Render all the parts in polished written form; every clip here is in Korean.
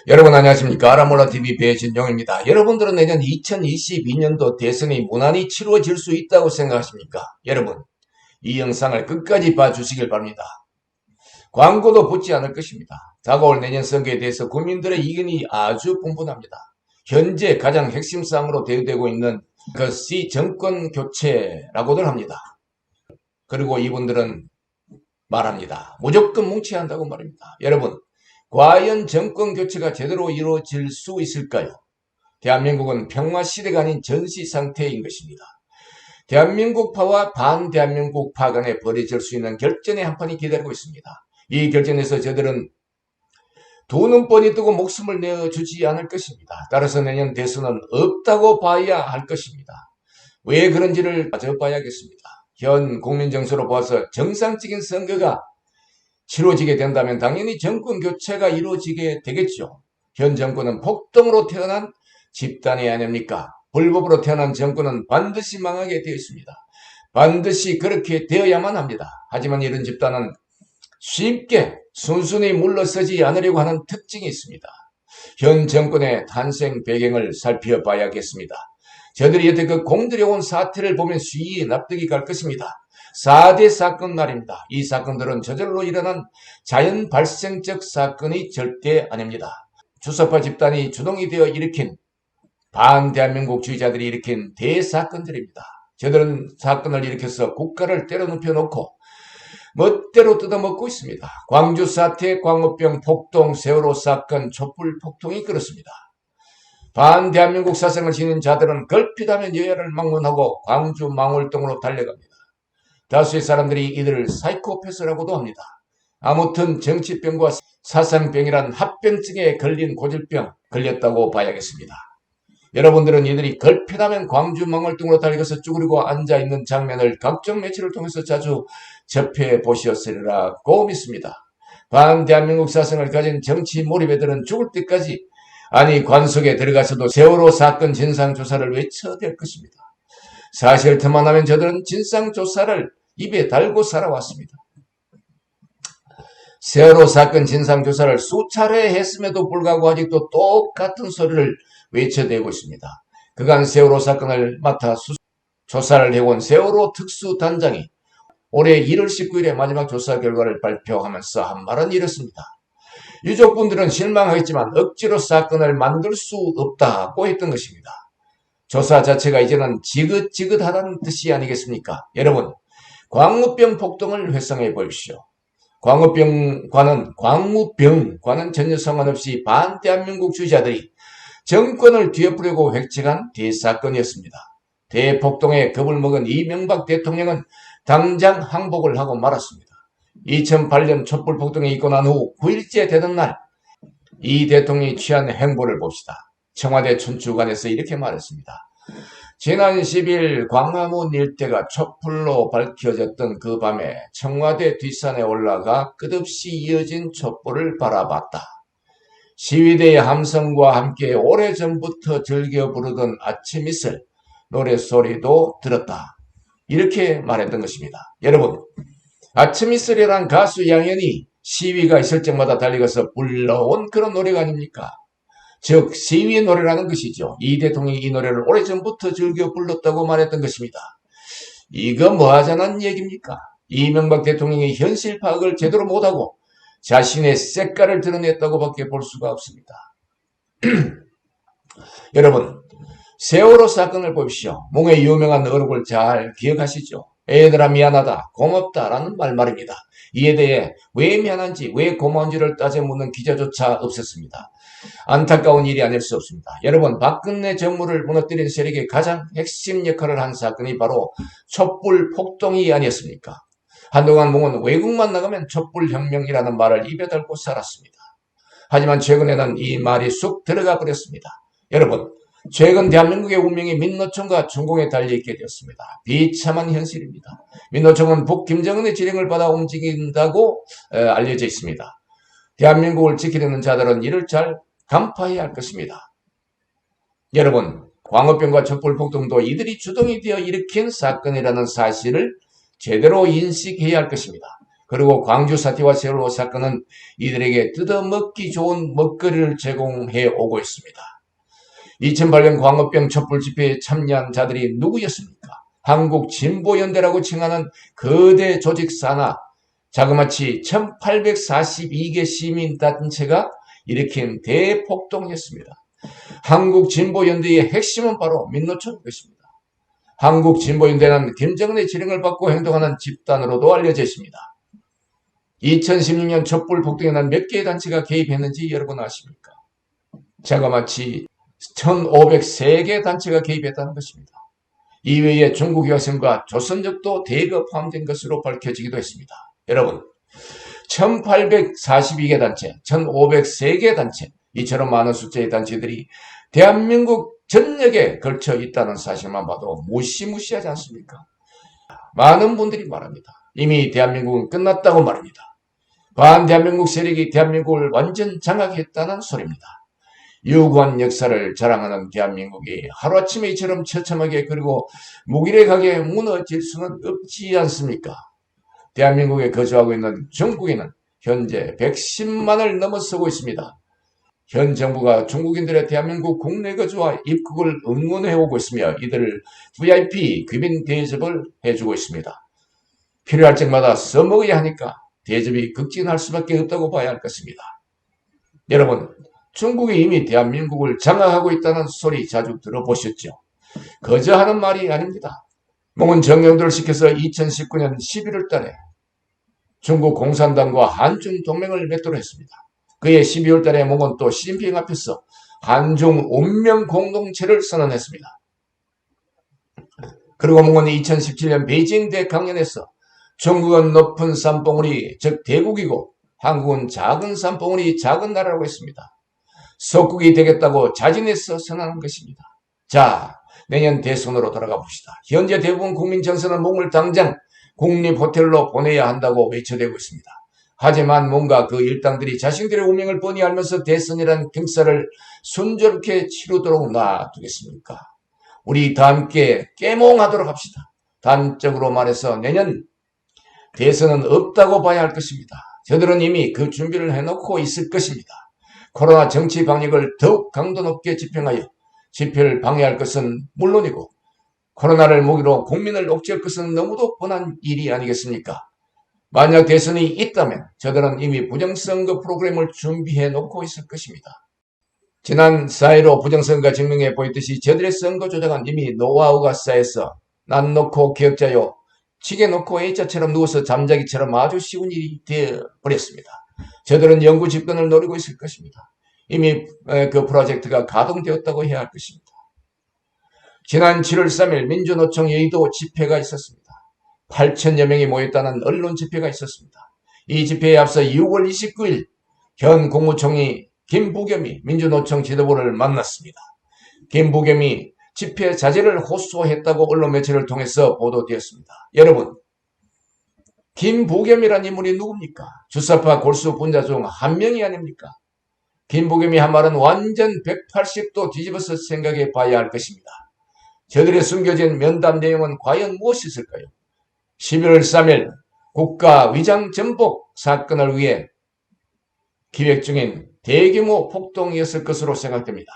여러분 안녕하십니까? 아라몰라TV 배진용입니다. 여러분들은 내년 2022년도 대선이 무난히 치루어질 수 있다고 생각하십니까? 여러분, 이 영상을 끝까지 봐주시길 바랍니다. 광고도 붙지 않을 것입니다. 다가올 내년 선거에 대해서 국민들의 의견이 아주 분분합니다. 현재 가장 핵심 사항으로 대두되고 있는 것이 정권 교체라고들 합니다. 그리고 이분들은 말합니다. 무조건 뭉쳐야 한다고 말합니다. 여러분, 과연 정권 교체가 제대로 이루어질 수 있을까요? 대한민국은 평화시대가 아닌 전시상태인 것입니다. 대한민국파와 반대한민국파 간에 벌어질 수 있는 결전의 한판이 기다리고 있습니다. 이 결전에서 저들은 두 눈번이 뜨고 목숨을 내어주지 않을 것입니다. 따라서 내년 대선은 없다고 봐야 할 것입니다. 왜 그런지를 따져봐야겠습니다. 현 국민 정서로 봐서 정상적인 선거가 치러지게 된다면 당연히 정권 교체가 이루어지게 되겠죠. 현 정권은 폭동으로 태어난 집단이 아닙니까? 불법으로 태어난 정권은 반드시 망하게 되어 있습니다. 반드시 그렇게 되어야만 합니다. 하지만 이런 집단은 쉽게 순순히 물러서지 않으려고 하는 특징이 있습니다. 현 정권의 탄생 배경을 살펴봐야겠습니다. 저들이 여태껏 공들여온 사태를 보면 쉬이 납득이 갈 것입니다. 4대 사건 말입니다. 이 사건들은 저절로 일어난 자연 발생적 사건이 절대 아닙니다. 주사파 집단이 주동이 되어 일으킨 반대한민국주의자들이 일으킨 대사건들입니다. 저들은 사건을 일으켜서 국가를 때려눕혀놓고 멋대로 뜯어먹고 있습니다. 광주 사태, 광우병 폭동, 세월호 사건, 촛불 폭동이 그렇습니다. 반대한민국 사상을 지닌 자들은 걸핏하면 여야를 막론하고 광주 망월동으로 달려갑니다. 다수의 사람들이 이들을 사이코패스라고도 합니다. 아무튼 정치병과 사상병이란 합병증에 걸린 고질병 걸렸다고 봐야겠습니다. 여러분들은 이들이 걸핏하면 광주 망월동으로 달려가서 쭈그리고 앉아있는 장면을 각종 매체를 통해서 자주 접해보셨으리라고 믿습니다. 반대한민국 사상을 가진 정치 몰입애들은 죽을 때까지 아니 관속에 들어가서도 세월호 사건 진상조사를 외쳐댈 것입니다. 사실 틈만 나면 저들은 진상조사를 입에 달고 살아왔습니다. 세월호 사건 진상조사를 수차례 했음에도 불구하고 아직도 똑같은 소리를 외쳐대고 있습니다. 그간 세월호 사건을 맡아 조사를 해온 세월호 특수단장이 올해 1월 19일에 마지막 조사 결과를 발표하면서 한 말은 이렇습니다. 유족분들은 실망하겠지만 억지로 사건을 만들 수 없다고 했던 것입니다. 조사 자체가 이제는 지긋지긋하다는 뜻이 아니겠습니까? 여러분, 광우병 폭동을 회상해 보십시오. 광우병과는 전혀 상관없이 반대한민국주의자들이 정권을 뒤엎으려고 획책한 대사건이었습니다. 대폭동에 겁을 먹은 이명박 대통령은 당장 항복을 하고 말았습니다. 2008년 촛불폭동이 있고 난 후 9일째 되던 날 이 대통령이 취한 행보를 봅시다. 청와대 춘추관에서 이렇게 말했습니다. 지난 10일 광화문 일대가 촛불로 밝혀졌던 그 밤에 청와대 뒷산에 올라가 끝없이 이어진 촛불을 바라봤다. 시위대의 함성과 함께 오래전부터 즐겨 부르던 아침 이슬 노랫소리도 들었다. 이렇게 말했던 것입니다. 여러분, 아침 이슬이란 가수 양현이 시위가 있을 적마다 달려가서 불러온 그런 노래가 아닙니까? 즉 시위 노래라는 것이죠. 이 대통령이 이 노래를 오래전부터 즐겨 불렀다고 말했던 것입니다. 이거 뭐하자는 얘기입니까? 이명박 대통령이 현실 파악을 제대로 못하고 자신의 색깔을 드러냈다고 밖에 볼 수가 없습니다. 여러분, 세월호 사건을 보십시오. 몽의 유명한 어록을 잘 기억하시죠? 애들아 미안하다, 고맙다라는 말입니다. 이에 대해 왜 미안한지, 왜 고마운지를 따져 묻는 기자조차 없었습니다. 안타까운 일이 아닐 수 없습니다. 여러분, 박근혜 정부를 무너뜨린 세력의 가장 핵심 역할을 한 사건이 바로 촛불 폭동이 아니었습니까? 한동안 몽은 외국만 나가면 촛불혁명이라는 말을 입에 달고 살았습니다. 하지만 최근에는 이 말이 쑥 들어가 버렸습니다. 여러분, 최근 대한민국의 운명이 민노총과 중공에 달려있게 되었습니다. 비참한 현실입니다. 민노총은 북김정은의 지령을 받아 움직인다고 알려져 있습니다. 대한민국을 지키려는 자들은 이를 잘 간파해야 할 것입니다. 여러분, 광우병과 촛불폭동도 이들이 주동이 되어 일으킨 사건이라는 사실을 제대로 인식해야 할 것입니다. 그리고 광주 사태와 세월호 사건은 이들에게 뜯어먹기 좋은 먹거리를 제공해 오고 있습니다. 2008년 광우병 촛불 집회에 참여한 자들이 누구였습니까? 한국진보연대라고 칭하는 거대 조직 산하 자그마치 1842개 시민단체가 일으킨 대폭동이었습니다. 한국진보연대의 핵심은 바로 민노총인 것입니다. 한국진보연대는 김정은의 지령을 받고 행동하는 집단으로도 알려져 있습니다. 2016년 촛불 폭동에 난 몇 개의 단체가 개입했는지 여러분 아십니까? 자그마치 1503개 단체가 개입했다는 것입니다. 이외에 중국 여성과 조선족도 대거 포함된 것으로 밝혀지기도 했습니다. 여러분, 1842개 단체, 1503개 단체, 이처럼 많은 숫자의 단체들이 대한민국 전역에 걸쳐 있다는 사실만 봐도 무시무시하지 않습니까? 많은 분들이 말합니다. 이미 대한민국은 끝났다고 말합니다. 반대한민국 세력이 대한민국을 완전 장악했다는 소리입니다. 유구한 역사를 자랑하는 대한민국이 하루아침에 이처럼 처참하게 그리고 무기력하게 무너질 수는 없지 않습니까? 대한민국에 거주하고 있는 중국인은 현재 110만을 넘어서고 있습니다. 현 정부가 중국인들의 대한민국 국내 거주와 입국을 응원해오고 있으며 이들을 VIP 귀빈 대접을 해주고 있습니다. 필요할 적마다 써먹어야 하니까 대접이 극진할 수밖에 없다고 봐야 할 것입니다. 여러분, 중국이 이미 대한민국을 장악하고 있다는 소리 자주 들어보셨죠? 거저 하는 말이 아닙니다. 몽은 정령들을 시켜서 2019년 11월 달에 중국 공산당과 한중 동맹을 맺도록 했습니다. 그해 12월 달에 몽은 또 시진핑 앞에서 한중 운명 공동체를 선언했습니다. 그리고 몽은 2017년 베이징 대강연에서 중국은 높은 산봉우리, 즉 대국이고 한국은 작은 산봉우리, 작은 나라라고 했습니다. 석국이 되겠다고 자진해서 선언한 것입니다. 자, 내년 대선으로 돌아가 봅시다. 현재 대부분 국민 정서는 몽을 당장 국립호텔로 보내야 한다고 외쳐대고 있습니다. 하지만 뭔가 그 일당들이 자신들의 운명을 뻔히 알면서 대선이라는 경사를 순조롭게 치르도록 놔두겠습니까? 우리 다 함께 깨몽하도록 합시다. 단적으로 말해서 내년 대선은 없다고 봐야 할 것입니다. 저들은 이미 그 준비를 해놓고 있을 것입니다. 코로나 정치 방역을 더욱 강도 높게 집행하여 집회를 방해할 것은 물론이고 코로나를 모기로 국민을 억제할 것은 너무도 뻔한 일이 아니겠습니까? 만약 대선이 있다면 저들은 이미 부정선거 프로그램을 준비해 놓고 있을 것입니다. 지난 4.15 부정선거 증명해 보였듯이 저들의 선거 조작은 이미 노하우가 쌓여서 난 놓고 기억자요, 지게 놓고 A자처럼 누워서 잠자기처럼 아주 쉬운 일이 되어버렸습니다. 저들은 영구 집권을 노리고 있을 것입니다. 이미 그 프로젝트가 가동되었다고 해야 할 것입니다. 지난 7월 3일 민주노총 여의도 집회가 있었습니다. 8천여 명이 모였다는 언론 집회가 있었습니다. 이 집회에 앞서 6월 29일 현 국무총리 김부겸이 민주노총 지도부를 만났습니다. 김부겸이 집회 자제를 호소했다고 언론 매체를 통해서 보도되었습니다. 여러분, 김부겸이란 인물이 누굽니까? 주사파 골수 분자 중 한 명이 아닙니까? 김부겸이 한 말은 완전 180도 뒤집어서 생각해 봐야 할 것입니다. 저들의 숨겨진 면담 내용은 과연 무엇이었을까요? 11월 3일 국가 위장 전복 사건을 위해 기획 중인 대규모 폭동이었을 것으로 생각됩니다.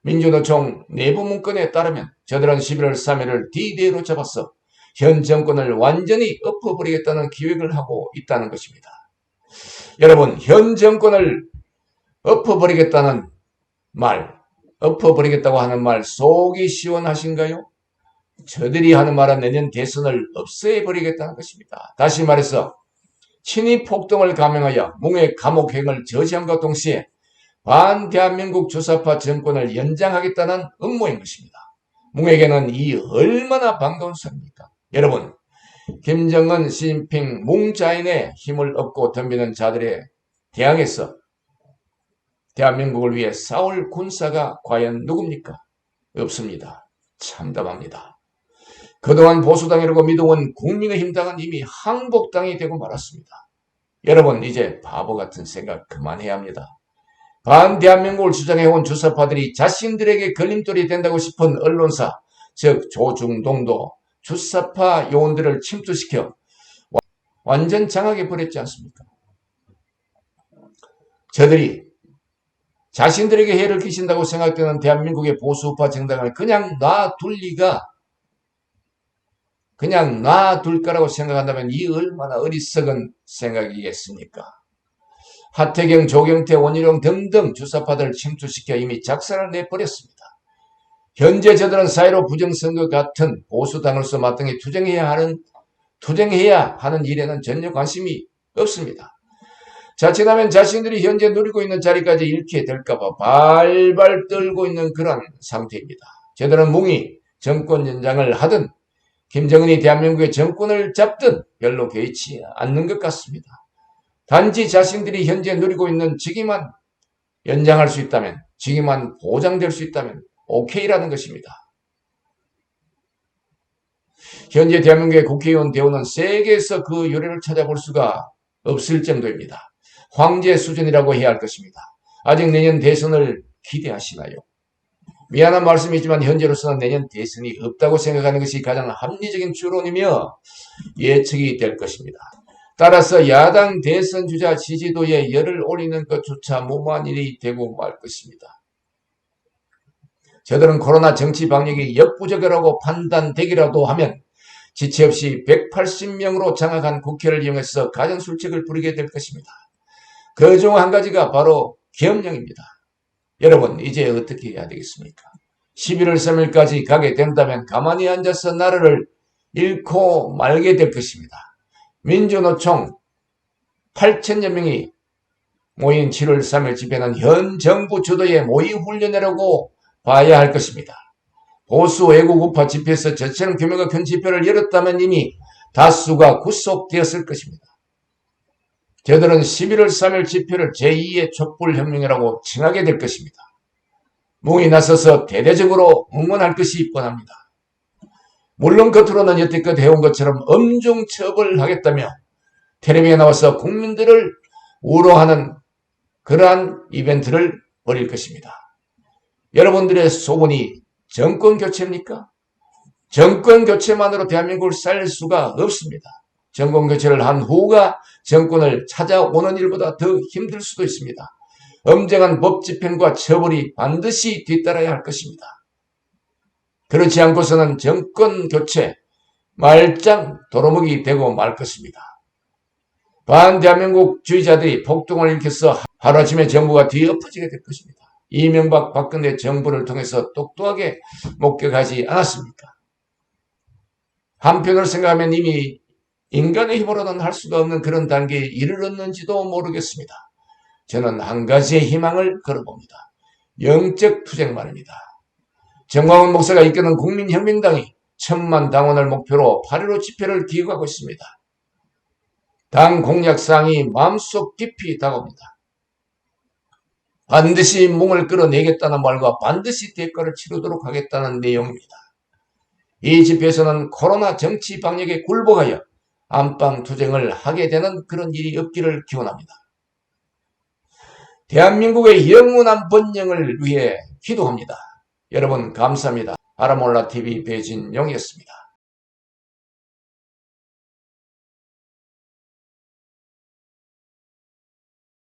민주노총 내부 문건에 따르면 저들은 11월 3일을 D-Day로 잡아서 현 정권을 완전히 엎어버리겠다는 기획을 하고 있다는 것입니다. 여러분, 현 정권을 엎어버리겠다는 말, 엎어버리겠다고 하는 말 속이 시원하신가요? 저들이 하는 말은 내년 대선을 없애버리겠다는 것입니다. 다시 말해서 친위 폭동을 감행하여 몽의 감옥행을 저지함과 동시에 반대한민국 주사파 정권을 연장하겠다는 음모인 것입니다. 몽에게는 이 얼마나 반가운 소리입니까? 여러분, 김정은, 시진핑, 몽자인의 힘을 얻고 덤비는 자들에 대항해서 대한민국을 위해 싸울 군사가 과연 누굽니까? 없습니다. 참담합니다. 그동안 보수당이라고 믿어온 국민의힘당은 이미 항복당이 되고 말았습니다. 여러분, 이제 바보 같은 생각 그만해야 합니다. 반대한민국을 주장해온 주사파들이 자신들에게 걸림돌이 된다고 싶은 언론사, 즉 조중동도 주사파 요원들을 침투시켜 완전 장악해 버렸지 않습니까? 저들이 자신들에게 해를 끼친다고 생각되는 대한민국의 보수우파 정당을 그냥 놔둘 거라고 생각한다면 이 얼마나 어리석은 생각이겠습니까? 하태경, 조경태, 원희룡 등등 주사파들을 침투시켜 이미 작살을 내버렸습니다. 현재 저들은 4.15 부정선거 같은 보수당으로서 마땅히 투쟁해야 하는 일에는 전혀 관심이 없습니다. 자칫하면 자신들이 현재 누리고 있는 자리까지 잃게 될까봐 발발 떨고 있는 그런 상태입니다. 저들은 뭉이 정권 연장을 하든 김정은이 대한민국의 정권을 잡든 별로 개의치 않는 것 같습니다. 단지 자신들이 현재 누리고 있는 직위만 연장할 수 있다면, 직위만 보장될 수 있다면 오케이라는 것입니다. 현재 대한민국의 국회의원 대우는 세계에서 그 요래를 찾아볼 수가 없을 정도입니다. 황제 수준이라고 해야 할 것입니다. 아직 내년 대선을 기대하시나요? 미안한 말씀이지만 현재로서는 내년 대선이 없다고 생각하는 것이 가장 합리적인 추론이며 예측이 될 것입니다. 따라서 야당 대선 주자 지지도에 열을 올리는 것조차 무모한 일이 되고 말 것입니다. 저들은 코로나 정치 방역이 역부족이라고 판단되기라도 하면 지체 없이 180명으로 장악한 국회를 이용해서 가정술책을 부리게 될 것입니다. 그 중 한 가지가 바로 계엄령입니다. 여러분 이제 어떻게 해야 되겠습니까? 11월 3일까지 가게 된다면 가만히 앉아서 나라를 잃고 말게 될 것입니다. 민주노총 8천여 명이 모인 7월 3일 집회는 현 정부 주도의 모의훈련이라고 봐야 할 것입니다. 보수 외국 우파 집회에서 저처럼 규모가 큰 집회를 열었다면 이미 다수가 구속되었을 것입니다. 저들은 11월 3일 집회를 제2의 촛불혁명이라고 칭하게 될 것입니다. 뭉이 나서서 대대적으로 응원할 것이 뻔합니다. 물론 겉으로는 여태껏 해온 것처럼 엄중 처벌하겠다며 텔레비에 나와서 국민들을 우롱하는 그러한 이벤트를 벌일 것입니다. 여러분들의 소원이 정권교체입니까? 정권교체만으로 대한민국을 살릴 수가 없습니다. 정권교체를 한 후가 정권을 찾아오는 일보다 더 힘들 수도 있습니다. 엄정한 법 집행과 처벌이 반드시 뒤따라야 할 것입니다. 그렇지 않고서는 정권교체 말짱 도루묵이 되고 말 것입니다. 반대한민국주의자들이 폭동을 일으켜서 하루아침에 정부가 뒤엎어지게 될 것입니다. 이명박 박근혜 정부를 통해서 똑똑하게 목격하지 않았습니까? 한편으로 생각하면 이미 인간의 힘으로는 할 수가 없는 그런 단계에 이르렀는지도 모르겠습니다. 저는 한 가지의 희망을 걸어봅니다. 영적 투쟁 말입니다. 정광훈 목사가 이끄는 국민혁명당이 1000만 당원을 목표로 8.15 집회를 기획하고 있습니다. 당 공약사항이 마음속 깊이 다가옵니다. 반드시 뭉을 끌어내겠다는 말과 반드시 대가를 치르도록 하겠다는 내용입니다. 이 집회에서는 코로나 정치 방역에 굴복하여 안방 투쟁을 하게 되는 그런 일이 없기를 기원합니다. 대한민국의 영원한 번영을 위해 기도합니다. 여러분 감사합니다. 아라몰라TV 배진용이었습니다.